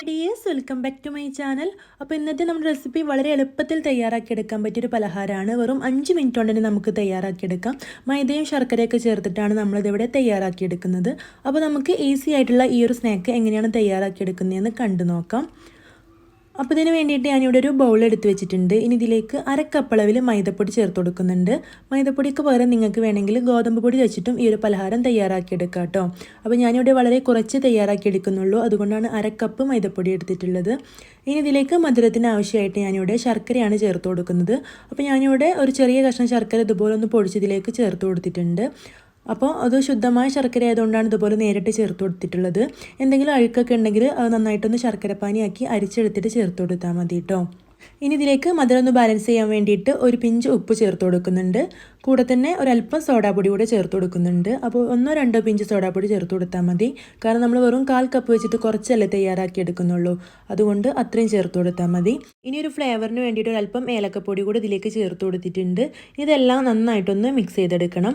Dears, welcome back to my channel. അപ്പോൾ ഇന്നത്തെ നമ്മുടെ റെസിപ്പി വളരെ എളുപ്പത്തിൽ തയ്യാറാക്കിയെടുക്കാൻ പറ്റിയൊരു പലഹാരമാണ്. വെറും 5 മിനിറ്റ് കൊണ്ട് തന്നെ നമുക്ക് തയ്യാറാക്കിയെടുക്കാം. മൈദയും ശർക്കരയൊക്കെ ചേർത്തിട്ടാണ് നമ്മളിതിവിടെ തയ്യാറാക്കിയെടുക്കുന്നത്. അപ്പോൾ നമുക്ക് ഈസി ആയിട്ടുള്ള ഈ ഒരു സ്നാക്ക് എങ്ങനെയാണ് തയ്യാറാക്കിയെടുക്കുന്നതെന്ന് കണ്ടു നോക്കാം. അപ്പോൾ ഇതിന് വേണ്ടിയിട്ട് ഞാനിവിടെ ഒരു ബൗൾ എടുത്ത് വെച്ചിട്ടുണ്ട്. ഇനി ഇതിലേക്ക് 1/2 കപ്പ് അളവിൽ മൈദപ്പൊടി ചേർത്ത് കൊടുക്കുന്നുണ്ട്. മൈദപ്പൊടിക്ക് പകരം നിങ്ങൾക്ക് വേണമെങ്കിൽ ഗോതമ്പ് പൊടി വെച്ചിട്ടും ഈ ഒരു പലഹാരം തയ്യാറാക്കിയെടുക്കാം കേട്ടോ. അപ്പോൾ ഞാനിവിടെ വളരെ കുറച്ച് തയ്യാറാക്കിയെടുക്കുന്നുള്ളൂ, അതുകൊണ്ടാണ് 1/2 കപ്പ് മൈദപ്പൊടി എടുത്തിട്ടുള്ളത്. ഇനി ഇതിലേക്ക് മധുരത്തിന് ആവശ്യമായിട്ട് ഞാനിവിടെ ശർക്കരയാണ് ചേർത്ത് കൊടുക്കുന്നത്. അപ്പോൾ ഞാനിവിടെ ഒരു ചെറിയ കഷ്ണം ശർക്കര ഇതുപോലെ ഒന്ന് പൊടിച്ച് ഇതിലേക്ക് ചേർത്ത് കൊടുത്തിട്ടുണ്ട്. അപ്പോൾ അത് ശുദ്ധമായ ശർക്കര ആയതുകൊണ്ടാണ് ഇതുപോലെ നേരിട്ട് ചേർത്ത് കൊടുത്തിട്ടുള്ളത്. എന്തെങ്കിലും അഴുക്കൊക്കെ ഉണ്ടെങ്കിൽ അത് നന്നായിട്ടൊന്ന് ശർക്കരപ്പാനിയാക്കി അരിച്ചെടുത്തിട്ട് ചേർത്ത് കൊടുത്താൽ മതി കേട്ടോ. ഇനി ഇതിലേക്ക് മധുരം ഒന്ന് ബാലൻസ് ചെയ്യാൻ വേണ്ടിയിട്ട് ഒരു പിഞ്ച് ഉപ്പ് ചേർത്ത് കൊടുക്കുന്നുണ്ട്. കൂടെ തന്നെ ഒരല്പം സോഡാപ്പൊടി കൂടെ ചേർത്ത് കൊടുക്കുന്നുണ്ട്. അപ്പോൾ 1-2 പിഞ്ച് സോഡാപ്പൊടി ചേർത്ത് കൊടുത്താൽ മതി. കാരണം നമ്മൾ വെറും 1/4 കപ്പ് വെച്ചിട്ട് കുറച്ചല്ലേ തയ്യാറാക്കി എടുക്കുന്നുള്ളൂ, അതുകൊണ്ട് അത്രയും ചേർത്ത് കൊടുത്താൽ മതി. ഇനി ഒരു ഫ്ലേവറിന് വേണ്ടിയിട്ട് ഒരല്പം ഏലക്കപ്പൊടി കൂടെ ഇതിലേക്ക് ചേർത്ത് കൊടുത്തിട്ടുണ്ട്. ഇതെല്ലാം നന്നായിട്ടൊന്ന് മിക്സ് ചെയ്തെടുക്കണം.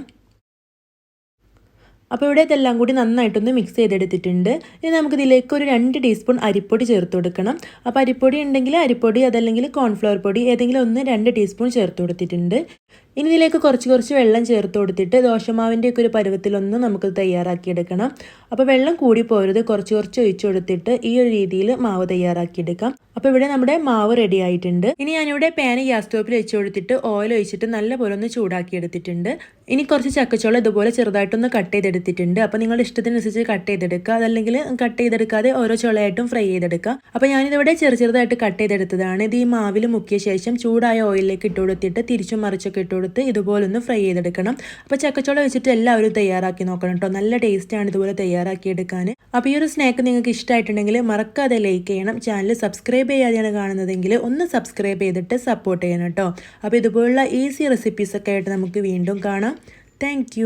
അപ്പോൾ ഇവിടെ ഇതെല്ലാം കൂടി നന്നായിട്ടൊന്ന് മിക്സ് ചെയ്തെടുത്തിട്ടുണ്ട്. ഇനി നമുക്കിതിലേക്ക് ഒരു 2 ടീസ്പൂൺ അരിപ്പൊടി ചേർത്ത് കൊടുക്കണം. അപ്പോൾ അരിപ്പൊടി ഉണ്ടെങ്കിൽ അരിപ്പൊടി, അതല്ലെങ്കിൽ കോൺഫ്ലവർ പൊടി ഏതെങ്കിലും ഒന്ന് 2 ടീസ്പൂൺ ചേർത്ത് കൊടുത്തിട്ടുണ്ട്. ഇനി ഇതിലേക്ക് കുറച്ച് വെള്ളം ചേർത്ത് കൊടുത്തിട്ട് ദോശമാവിൻ്റെയൊക്കെ ഒരു പരുവത്തിലൊന്ന് നമുക്ക് തയ്യാറാക്കിയെടുക്കണം. അപ്പോൾ വെള്ളം കൂടി പോരുത്, കുറച്ച് ഒഴിച്ചു കൊടുത്തിട്ട് ഈ ഒരു രീതിയിൽ മാവ് തയ്യാറാക്കിയെടുക്കാം. അപ്പോൾ ഇവിടെ നമ്മുടെ മാവ് റെഡി ആയിട്ടുണ്ട്. ഇനി ഞാനിവിടെ പാന് ഗ്യാസ് സ്റ്റോപ്പിൽ വെച്ച് കൊടുത്തിട്ട് ഓയിൽ ഒഴിച്ചിട്ട് നല്ലപോലെ ഒന്ന് ചൂടാക്കി എടുത്തിട്ടുണ്ട്. ഇനി കുറച്ച് ചക്കച്ചോളം ഇതുപോലെ ചെറുതായിട്ടൊന്ന് കട്ട് ചെയ്തെടുത്തിട്ടുണ്ട്. അപ്പോൾ നിങ്ങളുടെ ഇഷ്ടത്തിനനുസരിച്ച് കട്ട് ചെയ്തെടുക്കുക, അതല്ലെങ്കിൽ കട്ട് ചെയ്തെടുക്കാതെ ഓരോ ചുളയായിട്ടും ഫ്രൈ ചെയ്തെടുക്കുക. അപ്പോൾ ഞാനിതിവിടെ ചെറുതായിട്ട് കട്ട് ചെയ്തെടുത്തതാണ്. ഇത് ഈ മാവിൽ മുക്കിയ ശേഷം ചൂടായ ഓയിലിലേക്ക് ഇട്ട് കൊടുത്തിട്ട് തിരിച്ചും മറിച്ചൊക്കെ ഇട്ട് കൊടുത്ത് ഇതുപോലെ ഒന്ന് ഫ്രൈ ചെയ്തെടുക്കണം. അപ്പോൾ ചക്കച്ചോളം വെച്ചിട്ട് എല്ലാവരും തയ്യാറാക്കി നോക്കണം കേട്ടോ. നല്ല ടേസ്റ്റാണ് ഇതുപോലെ തയ്യാറാക്കിയെടുക്കാൻ. അപ്പോൾ ഈ ഒരു സ്നാക്ക് നിങ്ങൾക്ക് ഇഷ്ടമായിട്ടുണ്ടെങ്കിൽ മറക്കാതെ ലൈക്ക് ചെയ്യണം. ചാനൽ സബ്സ്ക്രൈബ് ചെയ്യാതെയാണ് കാണുന്നതെങ്കിൽ ഒന്ന് സബ്സ്ക്രൈബ് ചെയ്തിട്ട് സപ്പോർട്ട് ചെയ്യണം കേട്ടോ. അപ്പോൾ ഇതുപോലുള്ള ഈസി റെസിപ്പീസൊക്കെ ആയിട്ട് നമുക്ക് വീണ്ടും കാണാം. താങ്ക്